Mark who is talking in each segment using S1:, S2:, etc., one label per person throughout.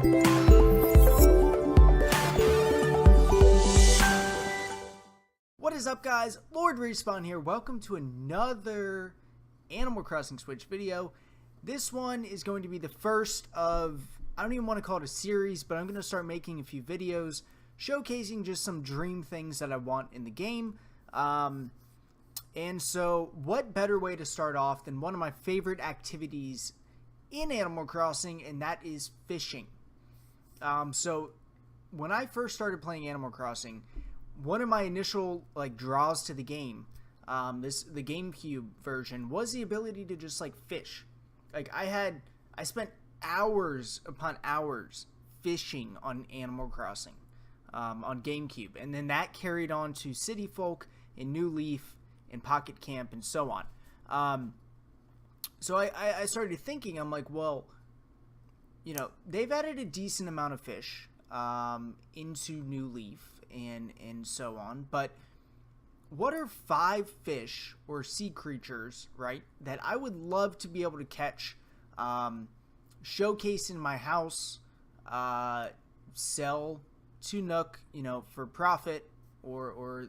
S1: What is up, guys? Lord Respawn here. Welcome to another Animal Crossing Switch video. This one is going to be the first of, I don't even want to call it a series, but I'm going to start making a few videos showcasing just some dream things that I want in the game. And so what better way to start off than one of my favorite activities in Animal Crossing, and that is fishing. So when I first started playing Animal Crossing, one of my initial draws to the game, the GameCube version, was the ability to just fish. I spent hours upon hours fishing on Animal Crossing on GameCube, and then that carried on to City Folk and New Leaf and Pocket Camp and so on. So I started thinking, I'm like, well, you know, they've added a decent amount of fish into New Leaf and so on, but what are 5 fish or sea creatures, right, that I would love to be able to catch, showcase in my house, sell to Nook, you know, for profit, or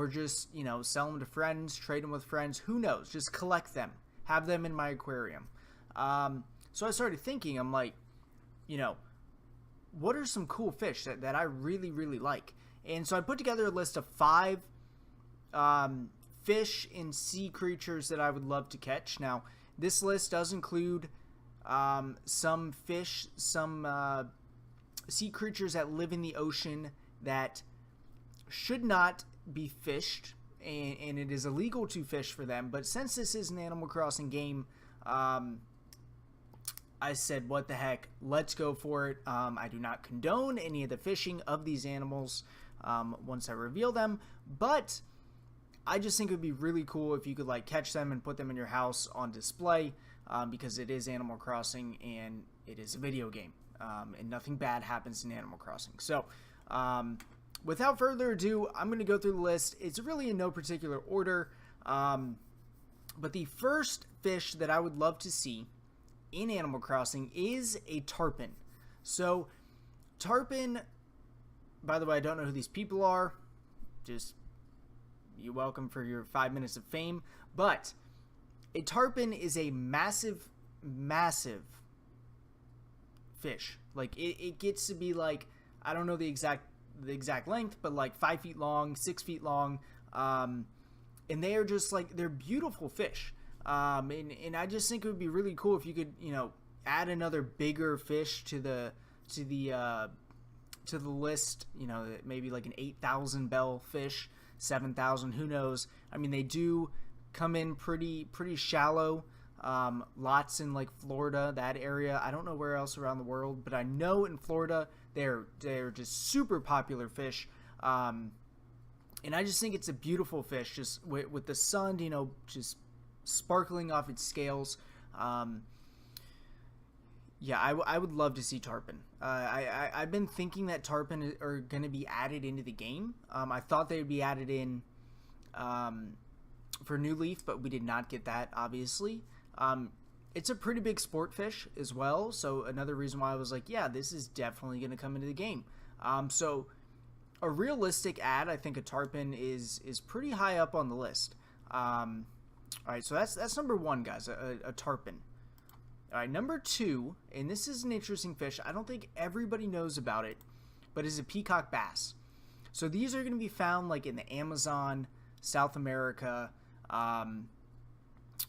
S1: just, you know, sell them to friends, trade them with friends, who knows, just collect them, have them in my aquarium. So I started thinking, I'm like, you know, what are some cool fish that I really, really like? And so I put together a list of 5 fish and sea creatures that I would love to catch. Now, this list does include some fish, some sea creatures that live in the ocean that should not be fished, and it is illegal to fish for them. But since this is an Animal Crossing game, I said, what the heck, let's go for it. I do not condone any of the fishing of these animals once I reveal them, but I just think it would be really cool if you could catch them and put them in your house on display, because it is Animal Crossing and it is a video game, and nothing bad happens in Animal Crossing. So without further ado, I'm going to go through the list. It's really in no particular order, but the first fish that I would love to see in Animal Crossing is a tarpon. So tarpon, by the way, I don't know who these people are, just you're welcome for your 5 minutes of fame, but a tarpon is a massive fish. It gets to be I don't know the exact length, but 5 feet long, 6 feet long, and they are just they're beautiful fish. And I just think it would be really cool if you could, you know, add another bigger fish to the list, you know, maybe an 8,000 bell fish, 7,000, who knows. I mean, they do come in pretty shallow, lots in Florida, that area. I don't know where else around the world, but I know in Florida they're just super popular fish. And I just think it's a beautiful fish, just with the sun, you know, just sparkling off its scales. Yeah, I would love to see tarpon. I've been thinking that tarpon are going to be added into the game. I thought they would be added in for New Leaf, but we did not get that, obviously. It's a pretty big sport fish as well, so another reason why I was like, yeah, this is definitely going to come into the game. So a realistic ad, I think a tarpon is pretty high up on the list. Alright, so that's number 1, guys, a tarpon. Alright, number 2, and this is an interesting fish, I don't think everybody knows about it, but is a peacock bass. So these are going to be found in the Amazon, South America,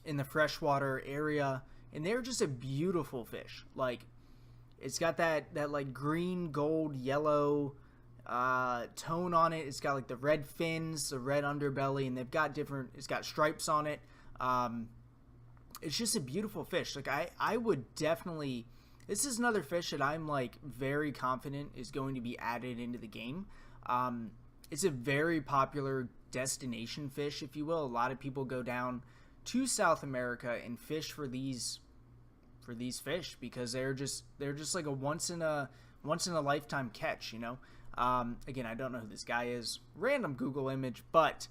S1: in the freshwater area, and they're just a beautiful fish. It's got that green, gold, yellow tone on it. It's got the red fins, the red underbelly, and they've got it's got stripes on it. It's just a beautiful fish. I would definitely, this is another fish that I'm very confident is going to be added into the game. It's a very popular destination fish, if you will. A lot of people go down to South America and fish for these fish because they're just a once in a lifetime catch, you know. Again, I don't know who this guy is, random Google image, but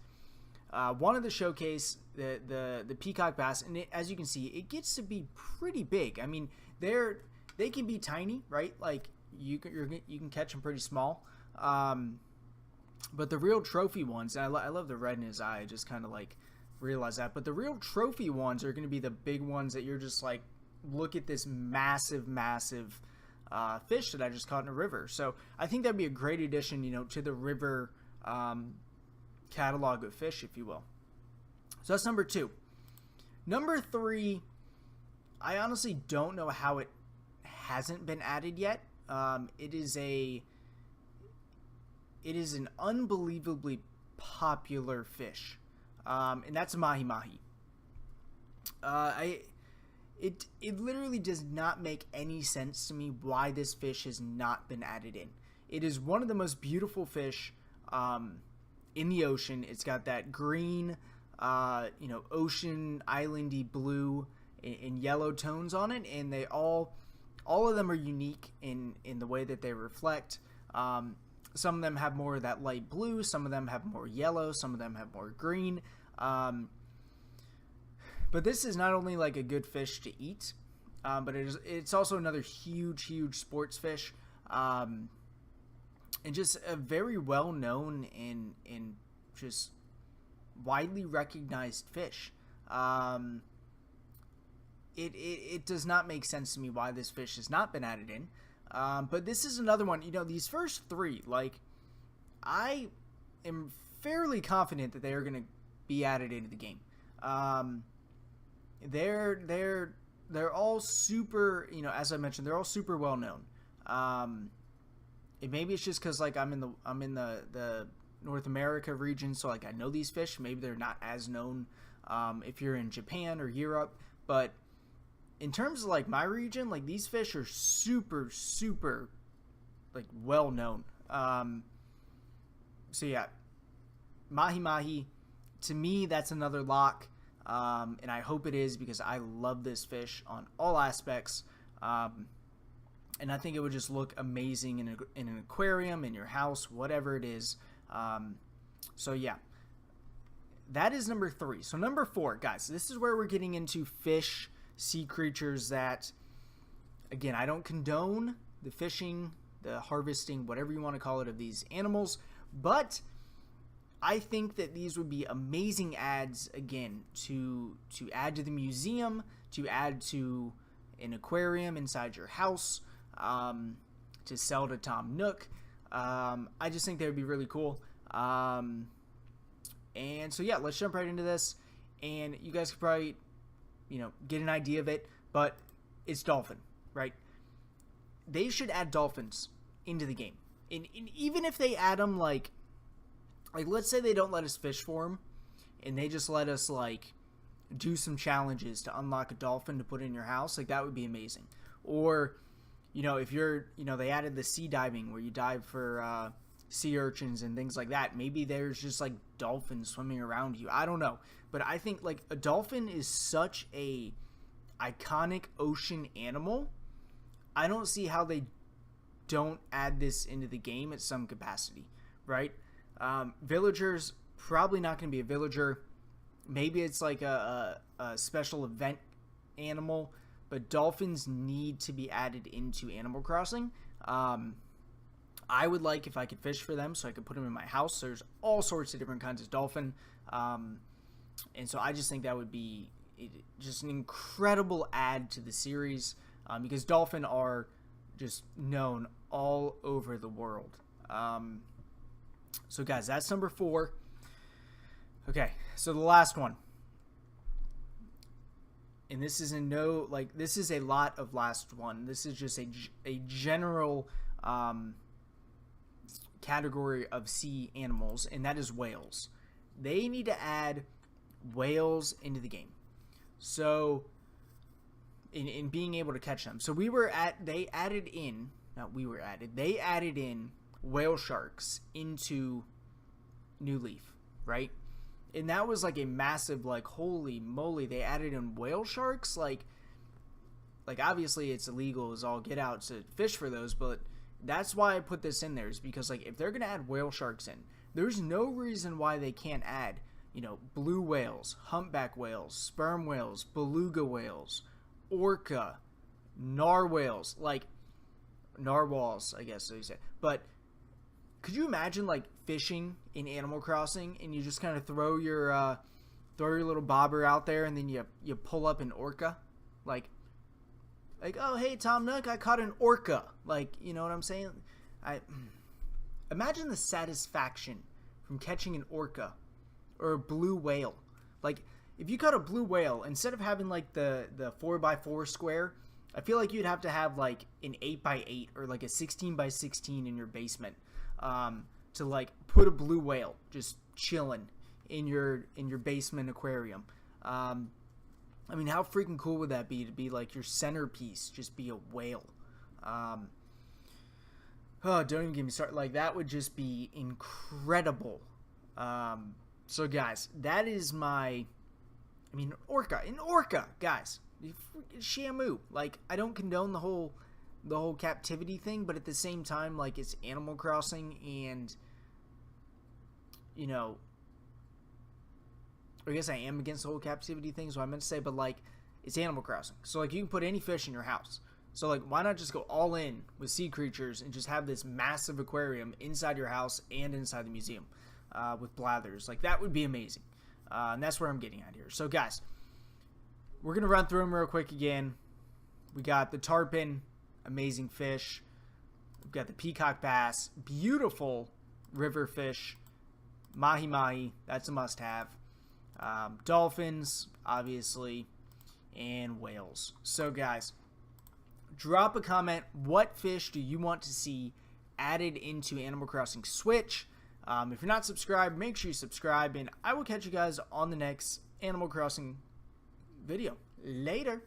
S1: One of the showcase, the Peacock Bass, and as you can see, it gets to be pretty big. I mean, they can be tiny, right? Like you can catch them pretty small. But the real trophy ones, and I love the red in his eye. I just kind of like realize that. But the real trophy ones are going to be the big ones that you're just like, look at this massive fish that I just caught in a river. So I think that'd be a great addition, to the river catalog of fish, if you will. So that's number 2. Number 3, I honestly don't know how it hasn't been added yet. It is an unbelievably popular fish, and that's Mahi Mahi. It literally does not make any sense to me why this fish has not been added in. It is one of the most beautiful fish in the ocean. It's got that green, ocean islandy blue and yellow tones on it, and they all of them are unique in the way that they reflect. Some of them have more of that light blue, some of them have more yellow, some of them have more green. But this is not only like a good fish to eat, but it's also another huge sports fish, and just a very well known and just widely recognized fish. It does not make sense to me why this fish has not been added in. But this is another one, these first 3, like, I am fairly confident that they are going to be added into the game. They're all super, as I mentioned, they're all super well known. And maybe it's just because, like, I'm in the North America region, so, like, I know these fish. Maybe they're not as known if you're in Japan or Europe, but in terms of, like, my region, like, these fish are super, like, well known. So yeah, Mahi Mahi, to me, that's another lock. And I hope it is, because I love this fish on all aspects. And I think it would just look amazing in an aquarium, in your house, whatever it is. So yeah, that is number 3. So number 4, guys, this is where we're getting into fish, sea creatures that, again, I don't condone the fishing, the harvesting, whatever you want to call it, of these animals, but I think that these would be amazing adds, again, to add to the museum, to add to an aquarium inside your house, to sell to Tom Nook. I just think that would be really cool. And so yeah, let's jump right into this, and you guys could probably get an idea of it, but it's dolphin, right? They should add dolphins into the game. And even if they add them, like let's say they don't let us fish for them, and they just let us, like, do some challenges to unlock a dolphin to put in your house, like, that would be amazing. Or, if you're, they added the sea diving where you dive for sea urchins and things like that. Maybe there's just, like, dolphins swimming around you. I don't know. But I think, like, a dolphin is such a iconic ocean animal. I don't see how they don't add this into the game at some capacity, right? Villagers, probably not going to be a villager. Maybe it's like a special event animal, but dolphins need to be added into Animal Crossing. I would like if I could fish for them so I could put them in my house. There's all sorts of different kinds of dolphin. And so I just think that would be just an incredible add to the series, because dolphin are just known all over the world. So guys, that's number 4. Okay, so the last one. And this is this is a lot of last one. This is just a general category of sea animals, and that is whales. They need to add whales into the game. So in being able to catch them. So they added in whale sharks into New Leaf, right? And that was like a massive, like, holy moly, they added in whale sharks. Like obviously it's illegal as all get out to fish for those, but that's why I put this in there, is because, like, if they're gonna add whale sharks in, there's no reason why they can't add blue whales, humpback whales, sperm whales, beluga whales, orca, narwhals, like narwhals, I guess so you say. But could you imagine like fishing in Animal Crossing and you just kind of throw your little bobber out there and then you pull up an orca, like oh hey Tom Nook, I caught an orca, like, you know what I'm saying? I imagine the satisfaction from catching an orca or a blue whale. Like if you caught a blue whale, instead of having like the 4x4 square, I feel like you'd have to have like an 8x8 or like a 16x16 in your basement to like put a blue whale just chilling in your basement aquarium. I mean, how freaking cool would that be to be like your centerpiece, just be a whale? Oh, don't even get me started. Like that would just be incredible. So guys, that is an orca, guys. Shamu. Like, I don't condone the whole captivity thing, but at the same time, like, it's Animal Crossing, and I guess I am against the whole captivity thing, so I meant to say, but like, it's Animal Crossing, so like, you can put any fish in your house. So like, why not just go all in with sea creatures and just have this massive aquarium inside your house and inside the museum with blathers? Like, that would be amazing. And that's where I'm getting at here. So guys, we're going to run through them real quick again. We got the tarpon, amazing fish. We've got the peacock bass, beautiful river fish. Mahi Mahi, that's a must-have. Dolphins, obviously, and whales. So guys, drop a comment. What fish do you want to see added into Animal Crossing Switch? If you're not subscribed, make sure you subscribe, and I will catch you guys on the next Animal Crossing video. Later.